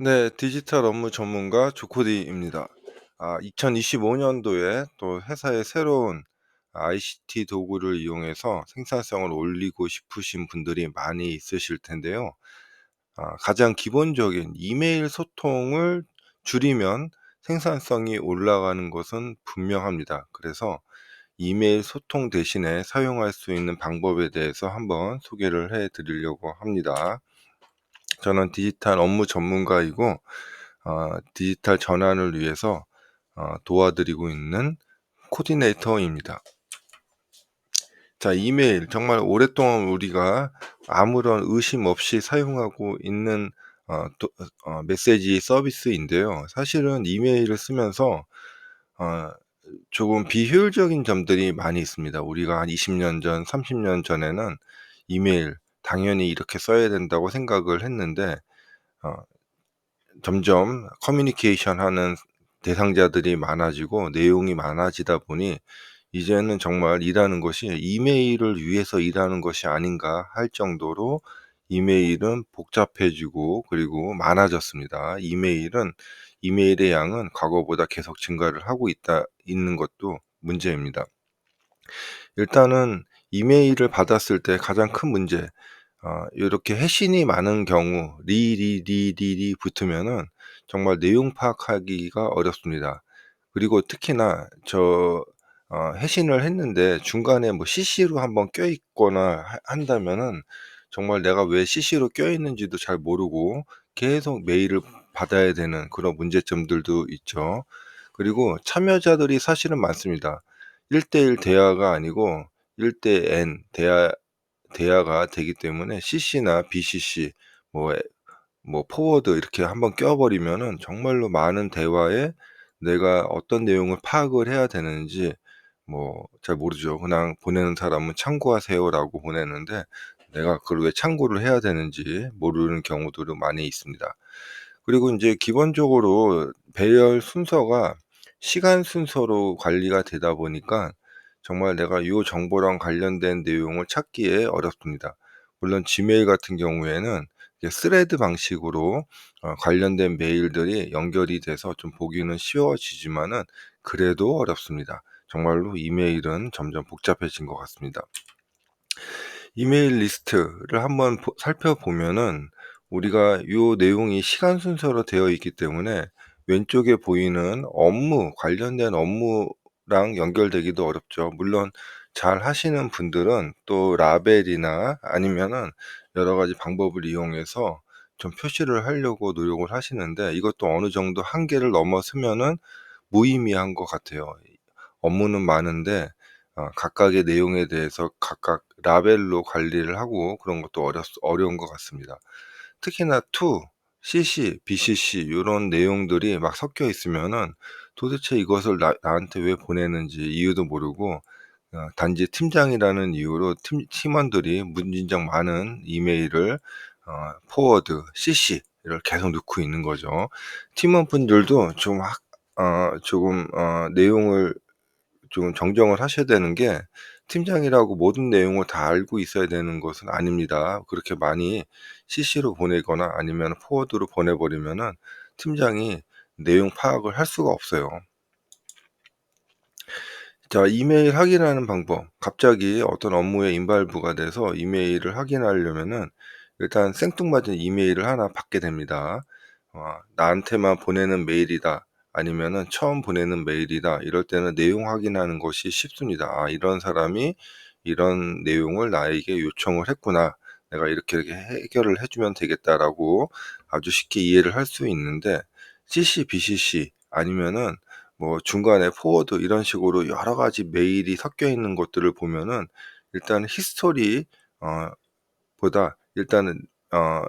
네, 디지털 업무 전문가 조코디입니다. 2025년도에 또 회사의 새로운 ICT 도구를 이용해서 생산성을 올리고 싶으신 분들이 많이 있으실 텐데요. 가장 기본적인 이메일 소통을 줄이면 생산성이 올라가는 것은 분명합니다. 그래서 이메일 소통 대신에 사용할 수 있는 방법에 대해서 한번 소개를 해 드리려고 합니다. 저는 디지털 업무 전문가이고 디지털 전환을 위해서 도와드리고 있는 코디네이터입니다. 자, 이메일 정말 오랫동안 우리가 아무런 의심 없이 사용하고 있는 메시지 서비스인데요. 사실은 이메일을 쓰면서 어 조금 비효율적인 점들이 많이 있습니다. 우리가 한 20년 전, 30년 전에는 이메일 당연히 이렇게 써야 된다고 생각을 했는데 어 점점 커뮤니케이션 하는 대상자들이 많아지고 내용이 많아지다 보니 이제는 정말 일하는 것이 '이메일을 위해서 일하는 것이 아닌가.' 할 정도로 이메일은 복잡해지고 그리고 많아졌습니다. 이메일의 양은 과거보다 계속 증가를 하고 있는 것도 문제입니다. 일단은 이메일을 받았을 때 가장 큰 문제, 요렇게 회신이 많은 경우 리리리리리 붙으면은 정말 내용 파악하기가 어렵습니다. 그리고 특히나 회신을 했는데 중간에 뭐 CC로 한번 껴있거나 한다면은 정말 내가 왜 CC로 껴있는지도 잘 모르고 계속 메일을 받아야 되는 그런 문제점들도 있죠. 그리고 참여자들이 사실은 많습니다. 1대1 대화가 아니고 1대 N 대화가 되기 때문에 CC나 BCC 뭐 포워드 이렇게 한번 껴 버리면은 정말로 많은 대화에 내가 어떤 내용을 파악을 해야 되는지 잘 모르죠. 그냥 보내는 사람은 "참고하세요."라고 보내는데 내가 그걸 왜 참고를 해야 되는지 모르는 경우들도 많이 있습니다. 그리고 인제 기본적으로 배열 순서가 시간 순서로 관리가 되다 보니까 정말 내가 요 정보랑 관련된 내용을 찾기에 어렵습니다. 물론 지메일 같은 경우에는 이제 스레드 방식으로 관련된 메일들이 연결이 돼서 좀 보기는 쉬워지지만은 그래도 어렵습니다. 정말로 이메일은 점점 복잡해진 것 같습니다. 이메일 리스트를 한번 살펴보면은 우리가 요 내용이 시간 순서로 되어 있기 때문에 왼쪽에 보이는 관련된 업무랑 연결되기도 어렵죠. 물론 잘 하시는 분들은 또 라벨이나 아니면은 여러 가지 방법을 이용해서 좀 표시를 하려고 노력을 하시는데 이것도 어느 정도 한계를 넘어서면은 무의미한 것 같아요. 업무는 많은데 각각의 내용에 대해서 각각 라벨로 관리를 하고 그런 것도 어려운 것 같습니다. 특히나 to, cc, bcc 요런 내용들이 막 섞여 있으면은 도대체 이것을 나한테 왜 보내는지 이유도 모르고 단지 팀장이라는 이유로 팀원들이 무진장 많은 이메일을 포워드, CC를 계속 넣고 있는 거죠. 팀원분들도 조금 내용을 좀 정정을 하셔야 되는 게 팀장이라고 모든 내용을 다 알고 있어야 되는 것은 아닙니다. 그렇게 많이 CC로 보내거나 아니면 포워드로 보내 버리면은 팀장이 내용 파악을 할 수가 없어요. 자, 이메일 확인하는 방법. 갑자기 어떤 업무에 인발부가 돼서 이메일을 확인하려면은 일단 생뚱맞은 이메일을 하나 받게 됩니다. '나한테만 보내는 메일이다.' 아니면은 '처음 보내는 메일이다.' 이럴 때는 내용 확인하는 것이 쉽습니다. '이런 사람이 이런 내용을 나에게 요청을 했구나. 내가 이렇게 해결을 해 주면 되겠다.'라고 아주 쉽게 이해를 할 수 있는데 CC, BCC 아니면은 중간에 포워드 이런 식으로 여러 가지 메일이 섞여 있는 것들을 보면은 일단 히스토리 어 보다 일단은 어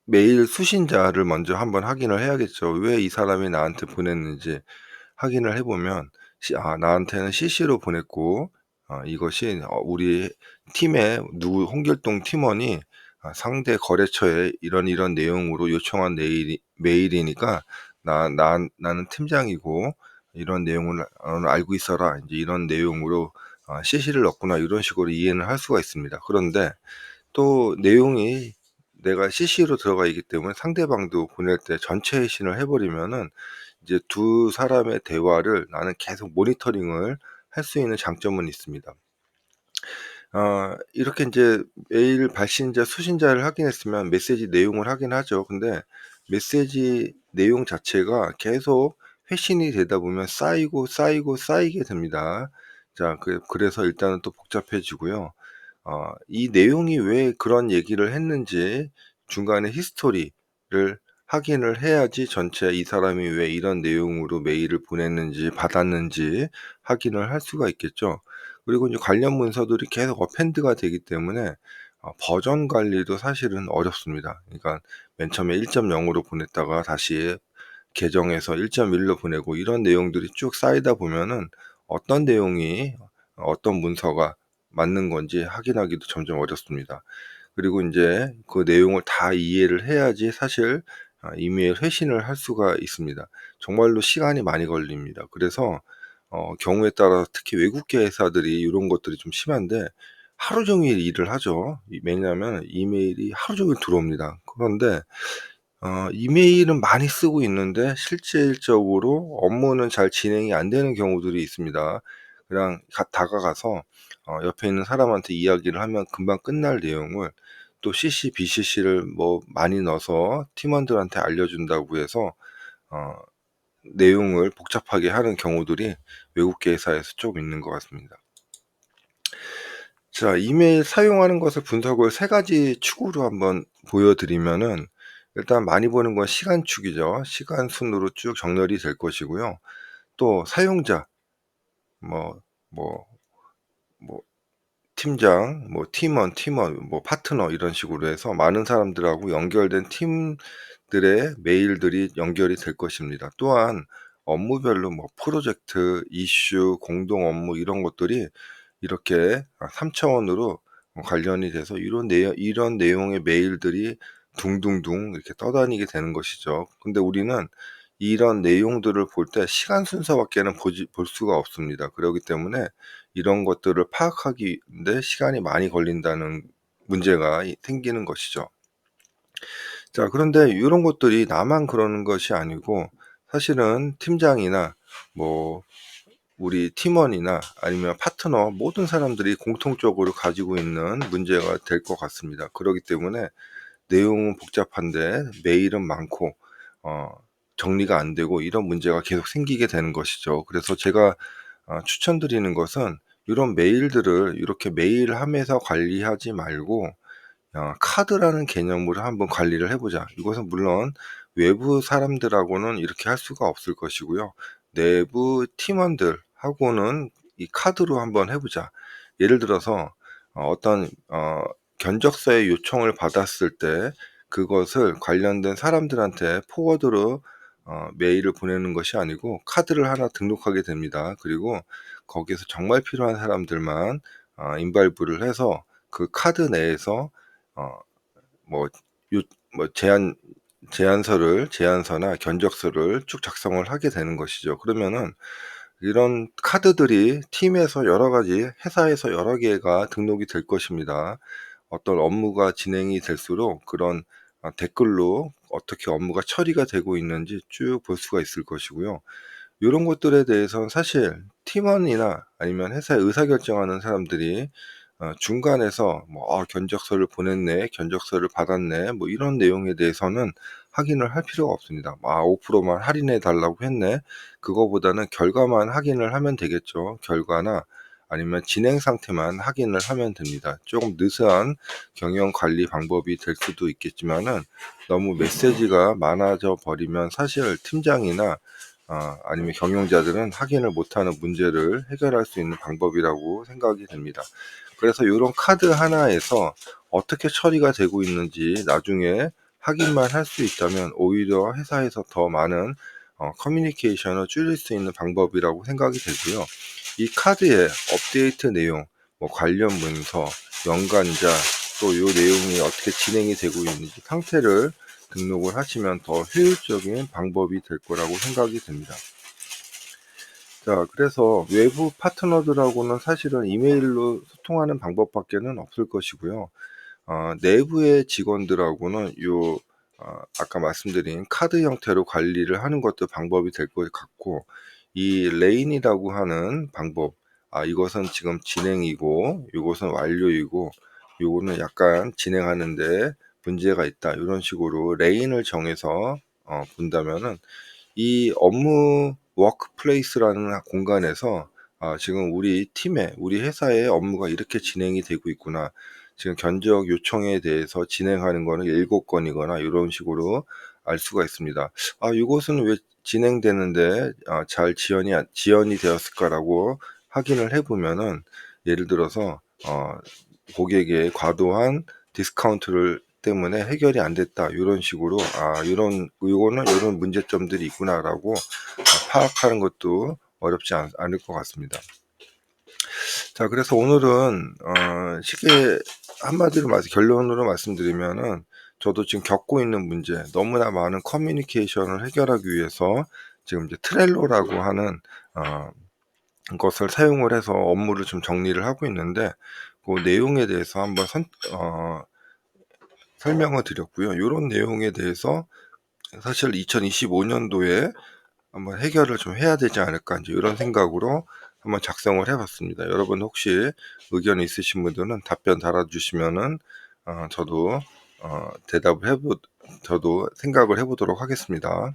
메일 수신자를 먼저 한번 확인을 해야겠죠. 왜 이 사람이 나한테 보냈는지 확인을 해 보면 나한테는 CC로 보냈고 이것이 우리 팀의 누구 홍길동 팀원이 상대 거래처에 이런 내용으로 요청한 메일이니까 나는 팀장이고 이런 내용을 알고 있어라. 인제 이런 내용으로 CC를 넣었구나. 이런 식으로 이해는 할 수가 있습니다. 그런데 또 내용이 내가 CC로 들어가 있기 때문에 상대방도 보낼 때 전체 회신을 해 버리면은 이제 두 사람의 대화를 나는 계속 모니터링을 할 수 있는 장점은 있습니다. 이렇게 인제 메일 발신자, 수신자를 확인했으면 메시지 내용을 확인하죠. 근데 메시지 내용 자체가 계속 회신이 되다 보면 쌓이고, 쌓이고, 쌓이게 됩니다. 자, 그래서 일단은 또 복잡해지고요. 이 내용이 왜 그런 얘기를 했는지 중간에 히스토리를 확인을 해야지 전체 이 사람이 왜 이런 내용으로 메일을 보냈는지 받았는지 확인을 할 수가 있겠죠. 그리고 이제 관련 문서들이 계속 어펜드가 되기 때문에 버전 관리도 사실은 어렵습니다. 그러니까 맨 처음에 1.0 으로 보냈다가 다시 개정해서 1.1로 보내고 이런 내용들이 쭉 쌓이다 보면은 어떤 내용이 어떤 문서가 맞는 건지 확인하기도 점점 어렵습니다. 그리고 인제 그 내용을 다 이해를 해야지 사실 이메일 회신을 할 수가 있습니다. 정말로 시간이 많이 걸립니다. 그래서 경우에 따라 특히 외국계 회사들이 요런 것들이 좀 심한데 하루 종일 일을 하죠. 왜냐하면 이메일이 하루 종일 들어옵니다. 그런데 이메일은 많이 쓰고 있는데 실질적으로 업무는 잘 진행이 안 되는 경우들이 있습니다. 그냥 다가가서 옆에 있는 사람한테 이야기를 하면 금방 끝날 내용을 또 CC, BCC를 뭐 많이 넣어서 팀원들한테 알려준다고 해서 어 내용을 복잡하게 하는 경우들이 외국계 회사에서 좀 있는 것 같습니다. 자, 이메일 사용하는 것을 분석을 3 가지 축으로 한번 보여 드리면은 일단 많이 보는 건 시간축이죠. 시간 순으로 쭉 정렬이 될 것이고요. 또 사용자 뭐 뭐 뭐 팀장, 뭐 팀원, 뭐 파트너 이런 식으로 해서 많은 사람들하고 연결된 팀들의 메일들이 연결이 될 것입니다. 또한 업무별로 뭐 프로젝트, 이슈, 공동 업무 이런 것들이 이렇게 3 차원으로 관련이 돼서 이런 내용의 메일들이 둥둥둥 이렇게 떠다니게 되는 것이죠. 근데 우리는 이런 내용들을 볼 때 시간 순서밖에는 볼 수가 없습니다. 그러기 때문에 이런 것들을 파악하기 데 시간이 많이 걸린다는 문제가 생기는 것이죠. 자, 그런데 요런 것들이 나만 그러는 것이 아니고 사실은 팀장이나 뭐 우리 팀원이나 아니면 파트너 모든 사람들이 공통적으로 가지고 있는 문제가 될 것 같습니다. 그러기 때문에 내용은 복잡한데 메일은 많고 어 정리가 안 되고 이런 문제가 계속 생기게 되는 것이죠. 그래서 제가 추천드리는 것은 이런 메일들을 이렇게 메일함에서 관리하지 말고 카드라는 개념으로 한번 관리를 해 보자. 이것은 물론 외부 사람들하고는 이렇게 할 수가 없을 것이고요. 내부 팀원들하고는 이 카드로 한번 해 보자. 예를 들어서 어떤 견적서의 요청을 받았을 때 그것을 관련된 사람들한테 포워드로 메일을 보내는 것이 아니고 카드를 하나 등록하게 됩니다. 그리고 거기에서 정말 필요한 사람들만 인발부를 해서 그 카드 내에서 어 뭐 요 뭐 제안서나 견적서를 쭉 작성을 하게 되는 것이죠. 그러면은 이런 카드들이 팀에서 여러 가지 회사에서 여러 개가 등록이 될 것입니다. 어떤 업무가 진행이 될수록 그런 댓글로 어떻게 업무가 처리가 되고 있는지 쭉 볼 수가 있을 것이고요. 요런 것들에 대해서는 사실 팀원이나 아니면 회사에 의사결정하는 사람들이 중간에서 뭐 견적서를 보냈네. 견적서를 받았네." 뭐 이런 내용에 대해서는 확인을 할 필요가 없습니다. 5%만 할인해 달라고 했네." 그거보다는 결과만 확인을 하면 되겠죠. 결과나 아니면 진행 상태만 확인을 하면 됩니다. 조금 느슨한 경영 관리 방법이 될 수도 있겠지만은 너무 메시지가 많아져 버리면 사실 팀장이나 아니면 경영자들은 확인을 못하는 문제를 해결할 수 있는 방법이라고 생각이 됩니다. 그래서 요런 카드 하나에서 어떻게 처리가 되고 있는지 나중에 확인만 할 수 있다면 오히려 회사에서 더 많은 커뮤니케이션을 줄일 수 있는 방법이라고 생각이 되고요. 이 카드의 업데이트 내용, 뭐 관련 문서, 연관자, 또 요 내용이 어떻게 진행이 되고 있는지 상태를 등록을 하시면 더 효율적인 방법이 될 거라고 생각이 됩니다. 자, 그래서 외부 파트너들하고는 사실은 이메일로 소통하는 방법밖에는 없을 것이고요. 내부의 직원들하고는 아까 말씀드린 카드 형태로 관리를 하는 것도 방법이 될 것 같고, 이 레인이라고 하는 방법, 이것은 지금 진행이고 요것은 완료이고 요거는 약간 진행하는데 문제가 있다, 이런 식으로 레인을 정해서 본다면은 이 업무 워크플레이스라는 공간에서 지금 우리 회사의 업무가 이렇게 진행이 되고 있구나, 지금 견적 요청에 대해서 진행하는 거는 7건이거나 이런 식으로 알 수가 있습니다. 이것은 왜 진행되는데 잘 지연이 되었을까라고 확인을 해보면은, 예를 들어서 고객의 과도한 디스카운트를 때문에 해결이 안 됐다, 이런 식으로 이런 문제점들이 있구나라고 파악하는 것도 어렵지 않을 것 같습니다. 자, 그래서 오늘은 쉽게 한마디로 결론으로 말씀드리면은, 저도 지금 겪고 있는 문제, 너무나 많은 커뮤니케이션을 해결하기 위해서 지금 이제 트렐로라고 하는 것을 사용을 해서 업무를 좀 정리를 하고 있는데, 그 내용에 대해서 한번 설명을 드렸고요. 이런 내용에 대해서 사실 2025년도에 한번 해결을 좀 해야 되지 않을까, 이제 이런 생각으로 한번 작성을 해봤습니다. 여러분 혹시 의견 있으신 분들은 답변 달아주시면은 저도 저도 생각을 해보도록 하겠습니다.